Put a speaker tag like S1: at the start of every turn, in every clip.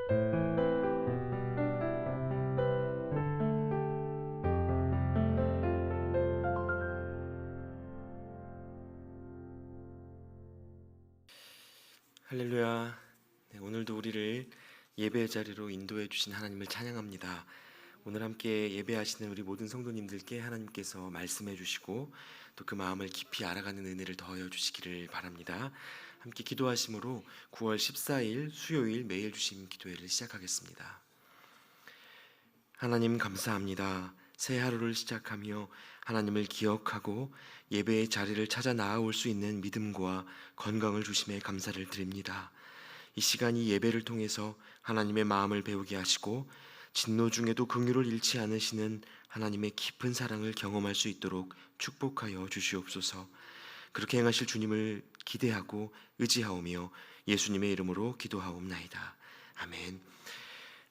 S1: 할렐루야. 네, 오늘도 우리를 예배의 자리로 인도해 주신 하나님을 찬양합니다. 오늘 함께 예배하시는 우리 모든 성도님들께 하나님께서 말씀해 주시고 또 그 마음을 깊이 알아가는 은혜를 더하여 주시기를 바랍니다. 함께 기도하심으로 9월 14일 수요일 매일 주심 기도회를 시작하겠습니다. 하나님 감사합니다. 새 하루를 시작하며 하나님을 기억하고 예배의 자리를 찾아 나아올 수 있는 믿음과 건강을 주심에 감사를 드립니다. 이 시간이 예배를 통해서 하나님의 마음을 배우게 하시고 진노 중에도 긍휼을 잃지 않으시는 하나님의 깊은 사랑을 경험할 수 있도록 축복하여 주시옵소서. 그렇게 행하실 주님을 기대하고 의지하오며 예수님의 이름으로 기도하옵나이다. 아멘.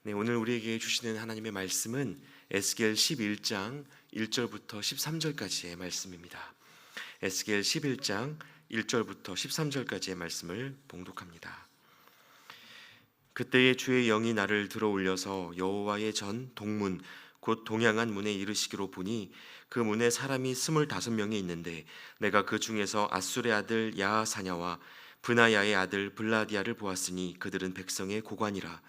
S1: 네, 오늘 우리에게 주시는 하나님의 말씀은 에스겔 11장 1절부터 13절까지의 말씀입니다. 에스겔 11장 1절부터 13절까지의 말씀을 봉독합니다. 그때에 주의 영이 나를 들어올려서 여호와의 전 동문 곧 동양한 문에 이르시기로 보니 그 문에 사람이 25명이 있는데 내가 그 중에서 아술의 아들 야하사냐와 브나야의 아들 블라디아를 보았으니 그들은 백성의 고관이라.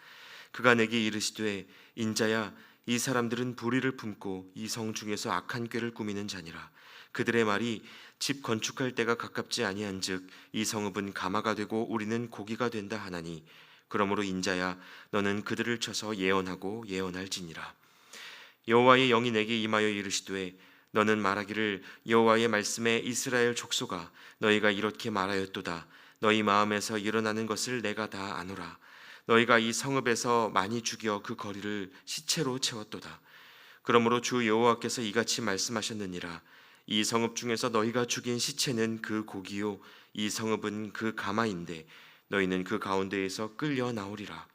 S1: 그가 내게 이르시되 인자야, 이 사람들은 불의를 품고 이 성 중에서 악한 꾀를 꾸미는 자니라. 그들의 말이 집 건축할 때가 가깝지 아니한즉 이 성읍은 가마가 되고 우리는 고기가 된다 하나니 그러므로 인자야, 너는 그들을 쳐서 예언하고 예언할지니라. 여호와의 영이 내게 임하여 이르시되 너는 말하기를 여호와의 말씀에 이스라엘 족속아, 너희가 이렇게 말하였도다. 너희 마음에서 일어나는 것을 내가 다 아노라. 너희가 이 성읍에서 많이 죽여 그 거리를 시체로 채웠도다. 그러므로 주 여호와께서 이같이 말씀하셨느니라. 이 성읍 중에서 너희가 죽인 시체는 그 고기요 이 성읍은 그 가마인데 너희는 그 가운데에서 끌려 나오리라.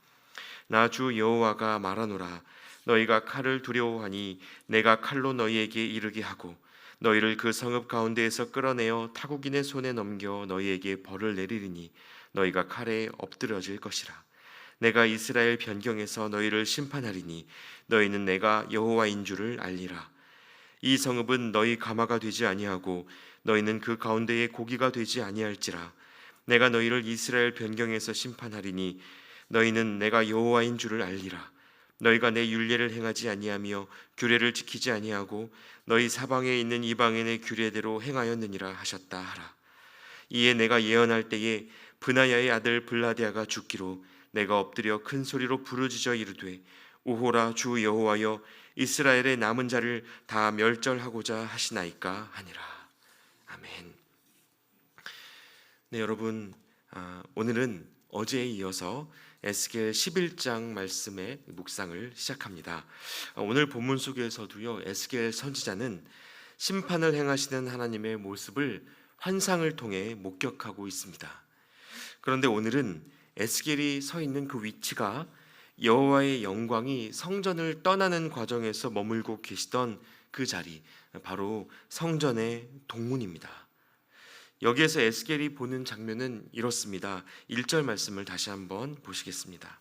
S1: 나 주 여호와가 말하노라. 너희가 칼을 두려워하니 내가 칼로 너희에게 이르게 하고 너희를 그 성읍 가운데에서 끌어내어 타국인의 손에 넘겨 너희에게 벌을 내리리니 너희가 칼에 엎드려질 것이라. 내가 이스라엘 변경에서 너희를 심판하리니 너희는 내가 여호와인 줄을 알리라. 이 성읍은 너희 가마가 되지 아니하고 너희는 그 가운데에 고기가 되지 아니할지라. 내가 너희를 이스라엘 변경에서 심판하리니 너희는 내가 여호와인 줄을 알리라. 너희가 내 율례를 행하지 아니하며 규례를 지키지 아니하고 너희 사방에 있는 이방인의 규례대로 행하였느니라 하셨다 하라. 이에 내가 예언할 때에 브나야의 아들 블라디아가 죽기로 내가 엎드려 큰 소리로 부르짖어 이르되 오호라 주 여호와여, 이스라엘의 남은 자를 다 멸절하고자 하시나이까 하니라. 아멘. 네, 여러분, 오늘은 어제에 이어서 에스겔 11장 말씀의 묵상을 시작합니다. 오늘 본문 속에서도요, 에스겔 선지자는 심판을 행하시는 하나님의 모습을 환상을 통해 목격하고 있습니다. 그런데 오늘은 에스겔이 서 있는 그 위치가 여호와의 영광이 성전을 떠나는 과정에서 머물고 계시던 그 자리, 바로 성전의 동문입니다. 여기에서 에스겔이 보는 장면은 이렇습니다. 1절 말씀을 다시 한번 보시겠습니다.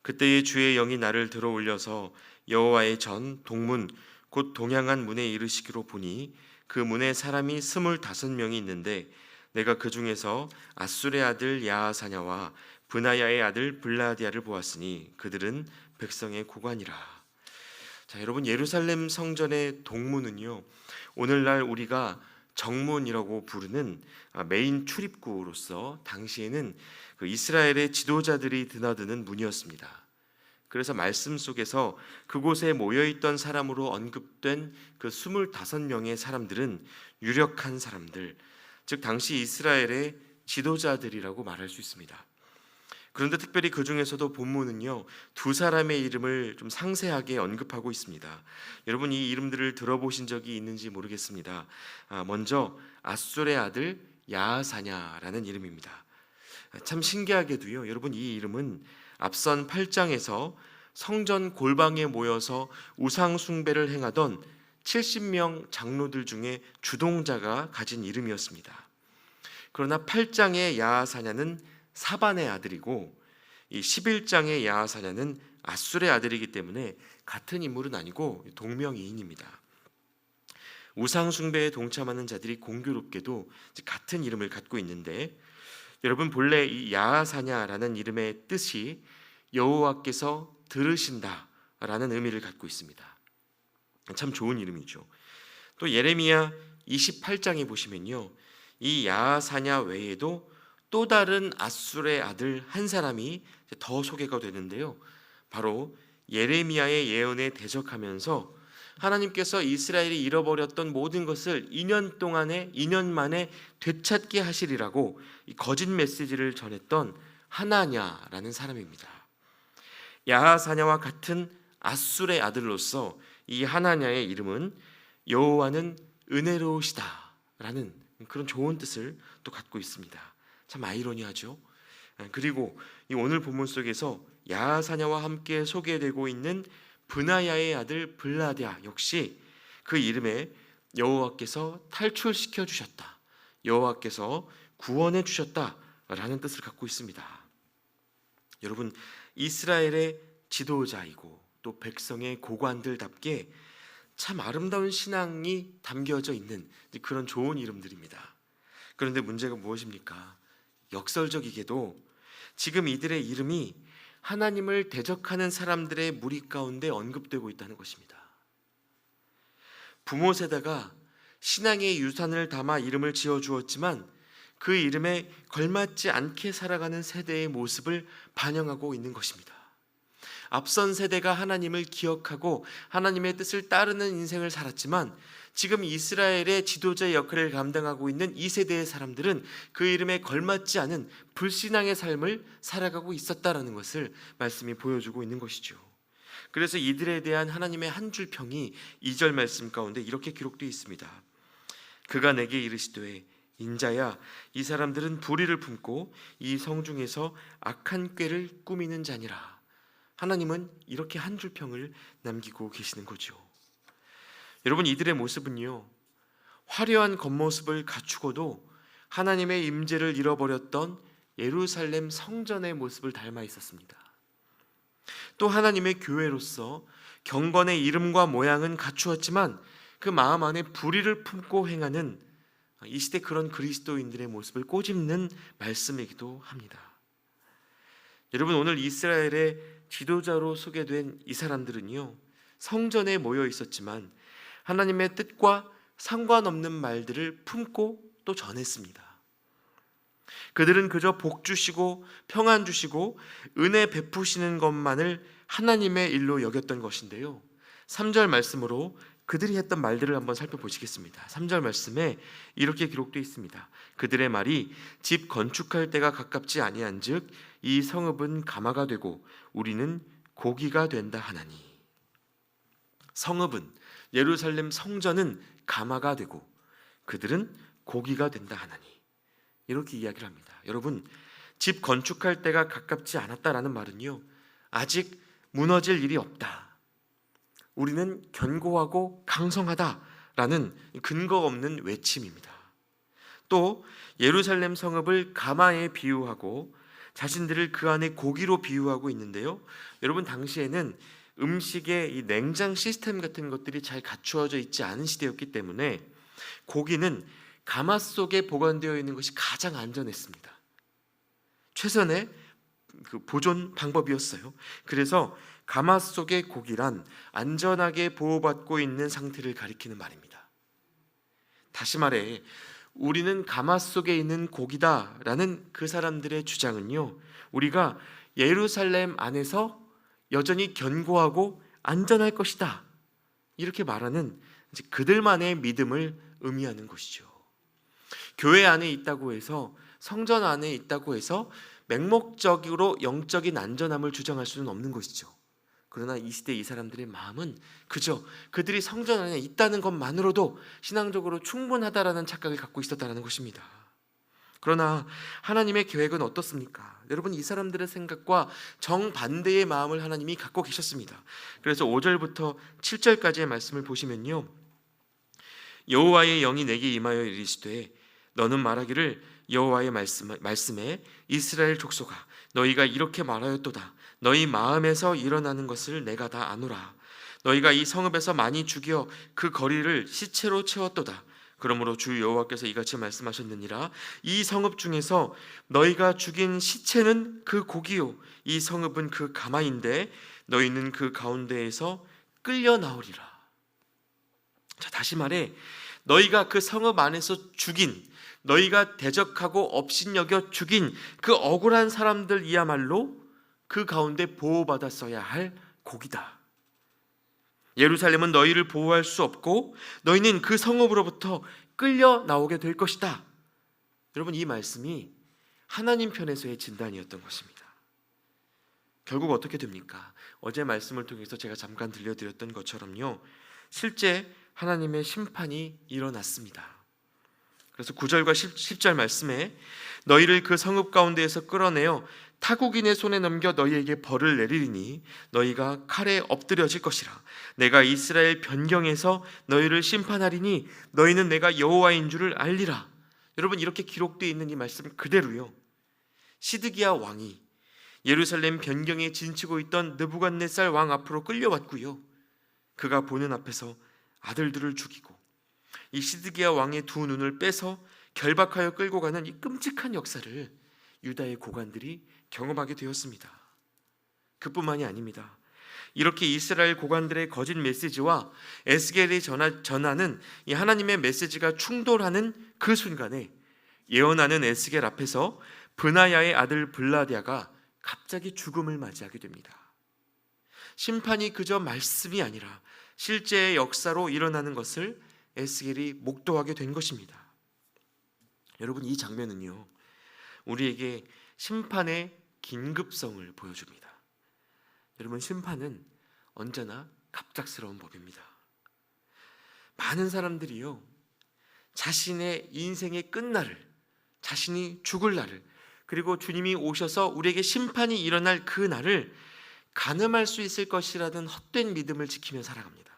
S1: 그때의 주의 영이 나를 들어올려서 여호와의 전 동문 곧 동양한 문에 이르시기로 보니 그 문에 사람이 25명이 있는데 내가 그 중에서 아술의 아들 야하사냐와 브나야의 아들 블라디아를 보았으니 그들은 백성의 고관이라. 자, 여러분, 예루살렘 성전의 동문은요, 오늘날 우리가 정문이라고 부르는 메인 출입구로서 당시에는 그 이스라엘의 지도자들이 드나드는 문이었습니다. 그래서 말씀 속에서 그곳에 모여있던 사람으로 언급된 그 25명의 사람들은 유력한 사람들, 즉 당시 이스라엘의 지도자들이라고 말할 수 있습니다. 그런데 특별히 그 중에서도 본문은요, 두 사람의 이름을 좀 상세하게 언급하고 있습니다. 여러분, 이 이름들을 들어보신 적이 있는지 모르겠습니다. 먼저 아술의 아들 야하사냐라는 이름입니다. 참 신기하게도요, 여러분, 이 이름은 앞선 8장에서 성전 골방에 모여서 우상 숭배를 행하던 70명 장로들 중에 주동자가 가진 이름이었습니다. 그러나 8장의 야하사냐는 사반의 아들이고 이 11장의 야하사냐는 앗술의 아들이기 때문에 같은 인물은 아니고 동명이인입니다. 우상 숭배에 동참하는 자들이 공교롭게도 같은 이름을 갖고 있는데, 여러분 본래 이 야하사냐라는 이름의 뜻이 여호와께서 들으신다라는 의미를 갖고 있습니다. 참 좋은 이름이죠. 또 예레미야 28장에 보시면요, 이 야하사냐 외에도 또 다른 앗술의 아들 한 사람이 더 소개가 되는데요, 바로 예레미야의 예언에 대적하면서 하나님께서 이스라엘이 잃어버렸던 모든 것을 2년 만에 되찾게 하시리라고 이 거짓 메시지를 전했던 하나냐라는 사람입니다. 야하사냐와 같은 앗술의 아들로서 이 하나냐의 이름은 여호와는 은혜로우시다라는 그런 좋은 뜻을 또 갖고 있습니다. 참 아이러니하죠. 그리고 이 오늘 본문 속에서 야하사냐와 함께 소개되고 있는 브나야의 아들 블라랴 역시 그 이름에 여호와께서 탈출시켜 주셨다, 여호와께서 구원해 주셨다라는 뜻을 갖고 있습니다. 여러분, 이스라엘의 지도자이고 또 백성의 고관들답게 참 아름다운 신앙이 담겨져 있는 그런 좋은 이름들입니다. 그런데 문제가 무엇입니까? 역설적이게도 지금 이들의 이름이 하나님을 대적하는 사람들의 무리 가운데 언급되고 있다는 것입니다. 부모 세대가 신앙의 유산을 담아 이름을 지어주었지만 그 이름에 걸맞지 않게 살아가는 세대의 모습을 반영하고 있는 것입니다. 앞선 세대가 하나님을 기억하고 하나님의 뜻을 따르는 인생을 살았지만 지금 이스라엘의 지도자의 역할을 감당하고 있는 이 세대의 사람들은 그 이름에 걸맞지 않은 불신앙의 삶을 살아가고 있었다라는 것을 말씀이 보여주고 있는 것이죠. 그래서 이들에 대한 하나님의 한 줄 평이 2절 말씀 가운데 이렇게 기록되어 있습니다. 그가 내게 이르시되 인자야, 이 사람들은 불의를 품고 이 성중에서 악한 꾀를 꾸미는 자니라. 하나님은 이렇게 한 줄 평을 남기고 계시는 거죠. 여러분, 이들의 모습은요, 화려한 겉모습을 갖추고도 하나님의 임재를 잃어버렸던 예루살렘 성전의 모습을 닮아 있었습니다. 또 하나님의 교회로서 경건의 이름과 모양은 갖추었지만 그 마음 안에 불의를 품고 행하는 이 시대 그런 그리스도인들의 모습을 꼬집는 말씀이기도 합니다. 여러분, 오늘 이스라엘의 지도자로 소개된 이 사람들은요, 성전에 모여 있었지만 하나님의 뜻과 상관없는 말들을 품고 또 전했습니다. 그들은 그저 복 주시고 평안 주시고 은혜 베푸시는 것만을 하나님의 일로 여겼던 것인데요, 3절 말씀으로 그들이 했던 말들을 한번 살펴보시겠습니다. 3절 말씀에 이렇게 기록되어 있습니다. 그들의 말이 집 건축할 때가 가깝지 아니한즉 이 성읍은 가마가 되고 우리는 고기가 된다 하나니. 성읍은, 예루살렘 성전은 가마가 되고 그들은 고기가 된다 하나니, 이렇게 이야기를 합니다. 여러분, 집 건축할 때가 가깝지 않았다라는 말은요, 아직 무너질 일이 없다, 우리는 견고하고 강성하다라는 근거 없는 외침입니다. 또 예루살렘 성읍을 가마에 비유하고 자신들을 그 안에 고기로 비유하고 있는데요, 여러분, 당시에는 음식의 이 냉장 시스템 같은 것들이 잘 갖추어져 있지 않은 시대였기 때문에 고기는 가마 속에 보관되어 있는 것이 가장 안전했습니다. 최선의 그 보존 방법이었어요. 그래서 가마 속의 고기란 안전하게 보호받고 있는 상태를 가리키는 말입니다. 다시 말해, 우리는 가마 속에 있는 고기다라는 그 사람들의 주장은요, 우리가 예루살렘 안에서 여전히 견고하고 안전할 것이다, 이렇게 말하는 그들만의 믿음을 의미하는 것이죠. 교회 안에 있다고 해서, 성전 안에 있다고 해서 맹목적으로 영적인 안전함을 주장할 수는 없는 것이죠. 그러나 이 시대 이 사람들의 마음은 그저 그들이 성전 안에 있다는 것만으로도 신앙적으로 충분하다라는 착각을 갖고 있었다는 것입니다. 그러나 하나님의 계획은 어떻습니까? 여러분, 이 사람들의 생각과 정반대의 마음을 하나님이 갖고 계셨습니다. 그래서 5절부터 7절까지의 말씀을 보시면요, 여호와의 영이 내게 임하여 이르시되 너는 말하기를 여호와의 말씀에 이스라엘 족속아, 너희가 이렇게 말하였도다. 너희 마음에서 일어나는 것을 내가 다 아노라. 너희가 이 성읍에서 많이 죽여 그 거리를 시체로 채웠도다. 그러므로 주 여호와께서 이같이 말씀하셨느니라. 이 성읍 중에서 너희가 죽인 시체는 그 고기요, 이 성읍은 그 가마인데 너희는 그 가운데에서 끌려 나오리라. 자, 다시 말해, 너희가 그 성읍 안에서 죽인, 너희가 대적하고 업신여겨 죽인 그 억울한 사람들이야말로 그 가운데 보호받았어야 할 고기다. 예루살렘은 너희를 보호할 수 없고 너희는 그 성읍으로부터 끌려 나오게 될 것이다. 여러분, 이 말씀이 하나님 편에서의 진단이었던 것입니다. 결국 어떻게 됩니까? 어제 말씀을 통해서 제가 잠깐 들려드렸던 것처럼요, 실제 하나님의 심판이 일어났습니다. 그래서 9절과 10절 말씀에 너희를 그 성읍 가운데에서 끌어내어 타국인의 손에 넘겨 너희에게 벌을 내리리니 너희가 칼에 엎드려질 것이라. 내가 이스라엘 변경에서 너희를 심판하리니 너희는 내가 여호와인 줄을 알리라. 여러분, 이렇게 기록되어 있는 이 말씀 그대로요, 시드기야 왕이 예루살렘 변경에 진치고 있던 느부갓네살 왕 앞으로 끌려왔고요, 그가 보는 앞에서 아들들을 죽이고 이 시드기야 왕의 두 눈을 빼서 결박하여 끌고 가는 이 끔찍한 역사를 유다의 고관들이 경험하게 되었습니다. 그뿐만이 아닙니다. 이렇게 이스라엘 고관들의 거짓 메시지와 에스겔이 전하는 이 하나님의 메시지가 충돌하는 그 순간에 예언하는 에스겔 앞에서 브나야의 아들 블라디아가 갑자기 죽음을 맞이하게 됩니다. 심판이 그저 말씀이 아니라 실제의 역사로 일어나는 것을 에스겔이 목도하게 된 것입니다. 여러분, 이 장면은요, 우리에게 심판의 긴급성을 보여줍니다. 여러분, 심판은 언제나 갑작스러운 법입니다. 많은 사람들이요, 자신의 인생의 끝날을, 자신이 죽을 날을, 그리고 주님이 오셔서 우리에게 심판이 일어날 그 날을 가늠할 수 있을 것이라는 헛된 믿음을 지키며 살아갑니다.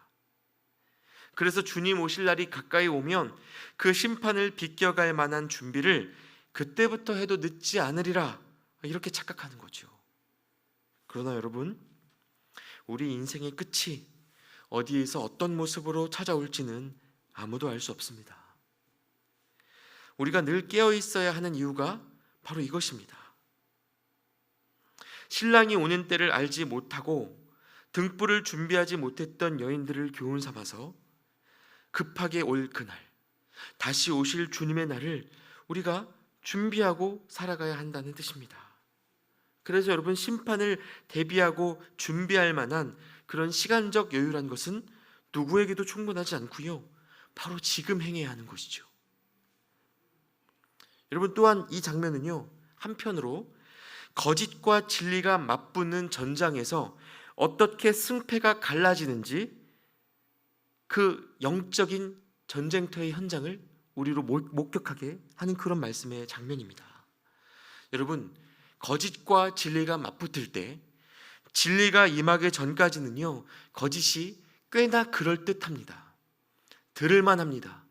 S1: 그래서 주님 오실 날이 가까이 오면 그 심판을 비껴갈 만한 준비를 그때부터 해도 늦지 않으리라, 이렇게 착각하는 거죠. 그러나 여러분, 우리 인생의 끝이 어디에서 어떤 모습으로 찾아올지는 아무도 알 수 없습니다. 우리가 늘 깨어 있어야 하는 이유가 바로 이것입니다. 신랑이 오는 때를 알지 못하고 등불을 준비하지 못했던 여인들을 교훈 삼아서 급하게 올 그날, 다시 오실 주님의 날을 우리가 준비하고 살아가야 한다는 뜻입니다. 그래서 여러분, 심판을 대비하고 준비할 만한 그런 시간적 여유란 것은 누구에게도 충분하지 않고요, 바로 지금 행해야 하는 것이죠. 여러분, 또한 이 장면은요, 한편으로 거짓과 진리가 맞붙는 전장에서 어떻게 승패가 갈라지는지 그 영적인 전쟁터의 현장을 우리로 목격하게 하는 그런 말씀의 장면입니다. 여러분, 거짓과 진리가 맞붙을 때 진리가 임하기 전까지는요, 거짓이 꽤나 그럴듯합니다. 들을만 합니다.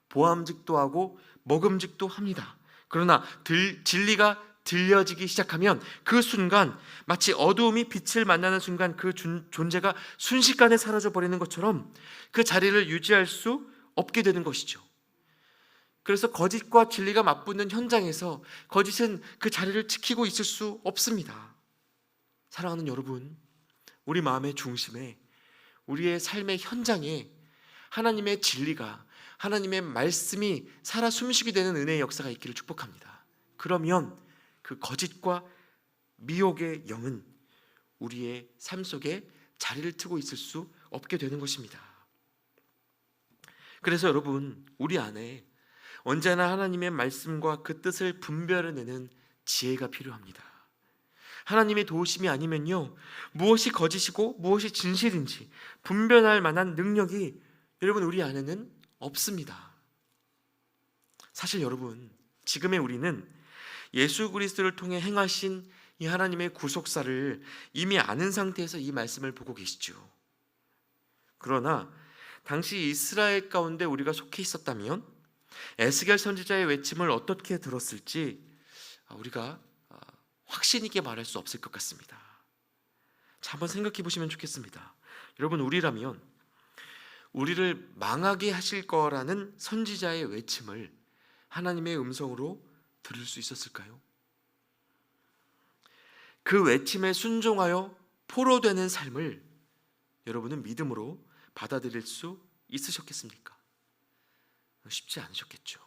S1: 보암직도 하고 먹음직도 합니다. 그러나 진리가 들려지기 시작하면 그 순간 마치 어두움이 빛을 만나는 순간 그 존재가 순식간에 사라져 버리는 것처럼 그 자리를 유지할 수 없게 되는 것이죠. 그래서 거짓과 진리가 맞붙는 현장에서 거짓은 그 자리를 지키고 있을 수 없습니다. 사랑하는 여러분, 우리 마음의 중심에, 우리의 삶의 현장에 하나님의 진리가, 하나님의 말씀이 살아 숨쉬게 되는 은혜의 역사가 있기를 축복합니다. 그러면 그 거짓과 미혹의 영은 우리의 삶 속에 자리를 트고 있을 수 없게 되는 것입니다. 그래서 여러분, 우리 안에 언제나 하나님의 말씀과 그 뜻을 분별해내는 지혜가 필요합니다. 하나님의 도우심이 아니면요, 무엇이 거짓이고 무엇이 진실인지 분별할 만한 능력이 여러분, 우리 안에는 없습니다. 사실 여러분, 지금의 우리는 예수 그리스도를 통해 행하신 이 하나님의 구속사를 이미 아는 상태에서 이 말씀을 보고 계시죠. 그러나 당시 이스라엘 가운데 우리가 속해 있었다면 에스겔 선지자의 외침을 어떻게 들었을지 우리가 확신 있게 말할 수 없을 것 같습니다. 자, 한번 생각해 보시면 좋겠습니다. 여러분, 우리라면 우리를 망하게 하실 거라는 선지자의 외침을 하나님의 음성으로 들을 수 있었을까요? 그 외침에 순종하여 포로되는 삶을 여러분은 믿음으로 받아들일 수 있으셨겠습니까? 쉽지 않으셨겠죠.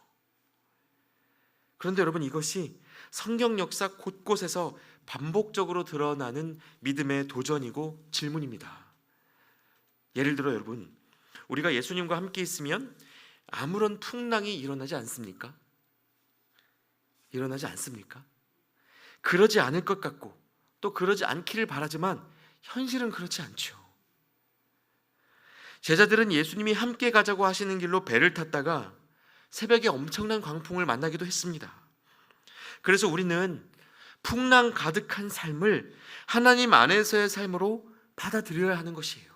S1: 그런데 여러분, 이것이 성경 역사 곳곳에서 반복적으로 드러나는 믿음의 도전이고 질문입니다. 예를 들어 여러분, 우리가 예수님과 함께 있으면 아무런 풍랑이 일어나지 않습니까? 일어나지 않습니까? 그러지 않을 것 같고 또 그러지 않기를 바라지만 현실은 그렇지 않죠. 제자들은 예수님이 함께 가자고 하시는 길로 배를 탔다가 새벽에 엄청난 광풍을 만나기도 했습니다. 그래서 우리는 풍랑 가득한 삶을 하나님 안에서의 삶으로 받아들여야 하는 것이에요.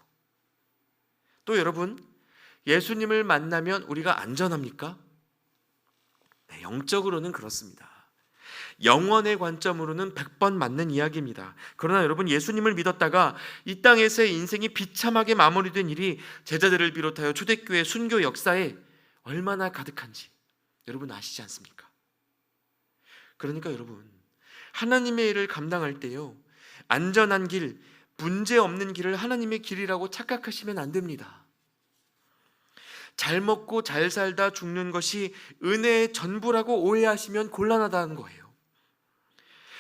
S1: 또 여러분, 예수님을 만나면 우리가 안전합니까? 네, 영적으로는 그렇습니다. 영원의 관점으로는 100번 맞는 이야기입니다. 그러나 여러분, 예수님을 믿었다가 이 땅에서의 인생이 비참하게 마무리된 일이 제자들을 비롯하여 초대교회 순교 역사에 얼마나 가득한지 여러분 아시지 않습니까? 그러니까 여러분, 하나님의 일을 감당할 때요, 안전한 길, 문제 없는 길을 하나님의 길이라고 착각하시면 안 됩니다. 잘 먹고 잘 살다 죽는 것이 은혜의 전부라고 오해하시면 곤란하다는 거예요.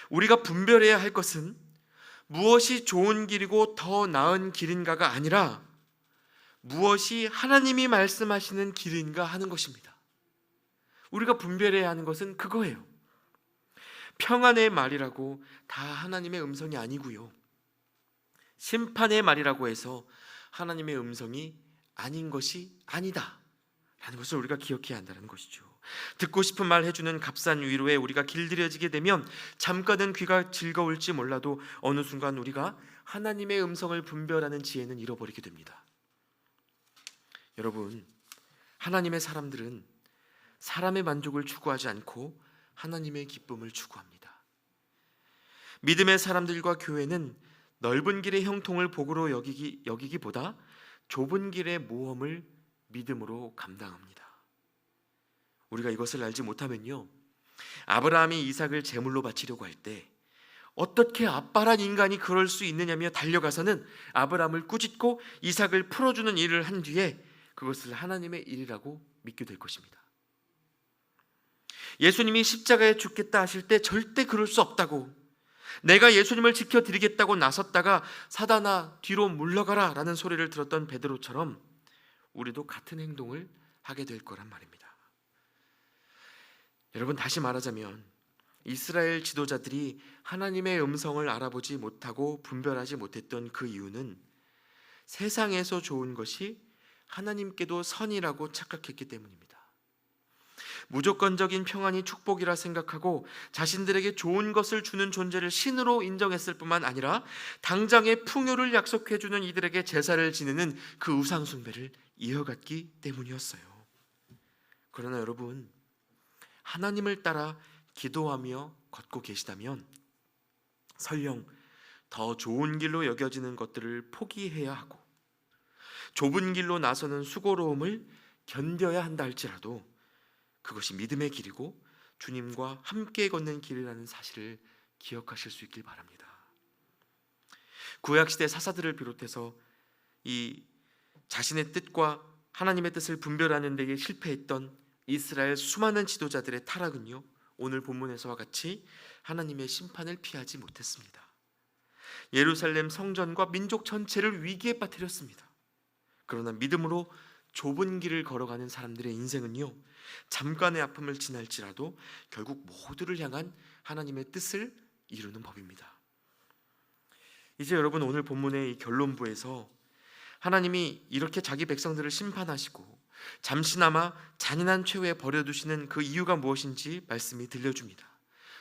S1: 우리가 분별해야 할 것은 무엇이 좋은 길이고 더 나은 길인가가 아니라 무엇이 하나님이 말씀하시는 길인가 하는 것입니다. 우리가 분별해야 하는 것은 그거예요. 평안의 말이라고 다 하나님의 음성이 아니고요, 심판의 말이라고 해서 하나님의 음성이 아닌 것이 아니다 라는 것을 우리가 기억해야 한다는 것이죠. 듣고 싶은 말 해주는 값싼 위로에 우리가 길들여지게 되면 잠깐은 귀가 즐거울지 몰라도 어느 순간 우리가 하나님의 음성을 분별하는 지혜는 잃어버리게 됩니다. 여러분, 하나님의 사람들은 사람의 만족을 추구하지 않고 하나님의 기쁨을 추구합니다. 믿음의 사람들과 교회는 넓은 길의 형통을 복으로 여기기보다 좁은 길의 모험을 믿음으로 감당합니다. 우리가 이것을 알지 못하면요, 아브라함이 이삭을 제물로 바치려고 할 때 어떻게 아빠란 인간이 그럴 수 있느냐며 달려가서는 아브라함을 꾸짖고 이삭을 풀어주는 일을 한 뒤에 그것을 하나님의 일이라고 믿게 될 것입니다. 예수님이 십자가에 죽겠다 하실 때 절대 그럴 수 없다고, 내가 예수님을 지켜드리겠다고 나섰다가 사단아 뒤로 물러가라 라는 소리를 들었던 베드로처럼 우리도 같은 행동을 하게 될 거란 말입니다. 여러분, 다시 말하자면 이스라엘 지도자들이 하나님의 음성을 알아보지 못하고 분별하지 못했던 그 이유는 세상에서 좋은 것이 하나님께도 선이라고 착각했기 때문입니다. 무조건적인 평안이 축복이라 생각하고 자신들에게 좋은 것을 주는 존재를 신으로 인정했을 뿐만 아니라 당장의 풍요를 약속해주는 이들에게 제사를 지내는 그 우상 숭배를 이어갔기 때문이었어요. 그러나 여러분, 하나님을 따라 기도하며 걷고 계시다면 설령 더 좋은 길로 여겨지는 것들을 포기해야 하고 좁은 길로 나서는 수고로움을 견뎌야 한다 할지라도 그것이 믿음의 길이고 주님과 함께 걷는 길이라는 사실을 기억하실 수 있길 바랍니다. 구약시대 사사들을 비롯해서 이 자신의 뜻과 하나님의 뜻을 분별하는 데에 실패했던 이스라엘 수많은 지도자들의 타락은요, 오늘 본문에서와 같이 하나님의 심판을 피하지 못했습니다. 예루살렘 성전과 민족 전체를 위기에 빠뜨렸습니다. 그러나 믿음으로 좁은 길을 걸어가는 사람들의 인생은요, 잠깐의 아픔을 지날지라도 결국 모두를 향한 하나님의 뜻을 이루는 법입니다. 이제 여러분, 오늘 본문의 이 결론부에서 하나님이 이렇게 자기 백성들을 심판하시고 잠시나마 잔인한 최후에 버려두시는 그 이유가 무엇인지 말씀이 들려줍니다.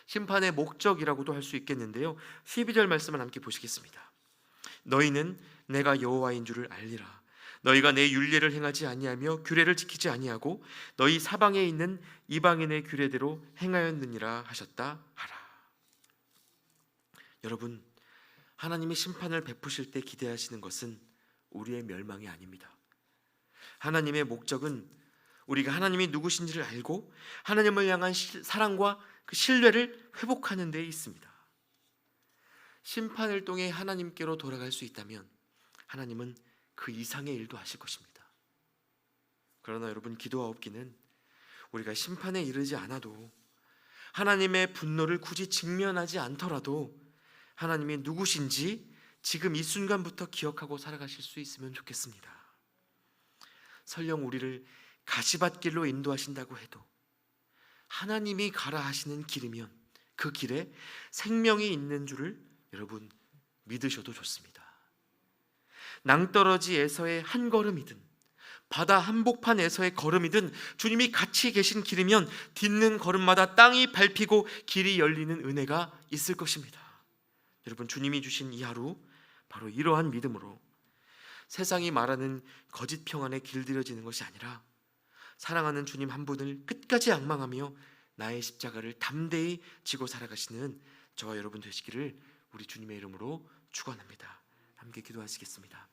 S1: 심판의 목적이라고도 할 수 있겠는데요, 12절 말씀을 함께 보시겠습니다. 너희는 내가 여호와인 줄을 알리라. 너희가 내 율례를 행하지 아니하며 규례를 지키지 아니하고 너희 사방에 있는 이방인의 규례대로 행하였느니라 하셨다 하라. 여러분, 하나님이 심판을 베푸실 때 기대하시는 것은 우리의 멸망이 아닙니다. 하나님의 목적은 우리가 하나님이 누구신지를 알고 하나님을 향한 사랑과 그 신뢰를 회복하는 데 있습니다. 심판을 통해 하나님께로 돌아갈 수 있다면 하나님은 그 이상의 일도 하실 것입니다. 그러나 여러분, 기도하옵기는 우리가 심판에 이르지 않아도, 하나님의 분노를 굳이 직면하지 않더라도 하나님이 누구신지 지금 이 순간부터 기억하고 살아가실 수 있으면 좋겠습니다. 설령 우리를 가시밭길로 인도하신다고 해도 하나님이 가라 하시는 길이면 그 길에 생명이 있는 줄을 여러분 믿으셔도 좋습니다. 낭떠러지에서의 한 걸음이든 바다 한복판에서의 걸음이든 주님이 같이 계신 길이면 딛는 걸음마다 땅이 밟히고 길이 열리는 은혜가 있을 것입니다. 여러분, 주님이 주신 이 하루, 바로 이러한 믿음으로 세상이 말하는 거짓 평안에 길들여지는 것이 아니라 사랑하는 주님 한 분을 끝까지 앙망하며 나의 십자가를 담대히 지고 살아가시는 저와 여러분 되시기를 우리 주님의 이름으로 축원합니다. 함께 기도하시겠습니다.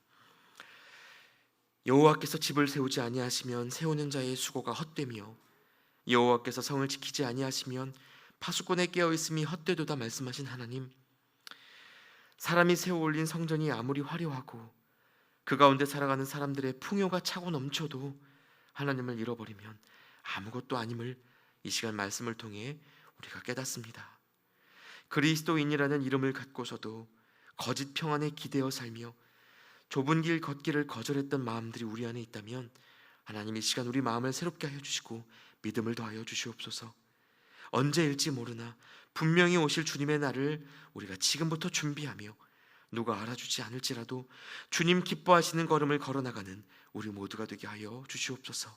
S1: 여호와께서 집을 세우지 아니하시면 세우는 자의 수고가 헛되며 여호와께서 성을 지키지 아니하시면 파수꾼의 깨어있음이 헛되도다 말씀하신 하나님, 사람이 세워 올린 성전이 아무리 화려하고 그 가운데 살아가는 사람들의 풍요가 차고 넘쳐도 하나님을 잃어버리면 아무것도 아님을 이 시간 말씀을 통해 우리가 깨닫습니다. 그리스도인이라는 이름을 갖고서도 거짓 평안에 기대어 살며 좁은 길 걷기를 거절했던 마음들이 우리 안에 있다면 하나님 이 시간 우리 마음을 새롭게 하여 주시고 믿음을 더하여 주시옵소서. 언제일지 모르나 분명히 오실 주님의 날을 우리가 지금부터 준비하며 누가 알아주지 않을지라도 주님 기뻐하시는 걸음을 걸어나가는 우리 모두가 되게 하여 주시옵소서.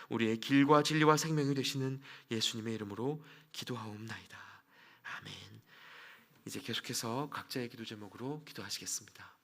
S1: 우리의 길과 진리와 생명이 되시는 예수님의 이름으로 기도하옵나이다. 아멘. 이제 계속해서 각자의 기도 제목으로 기도하시겠습니다.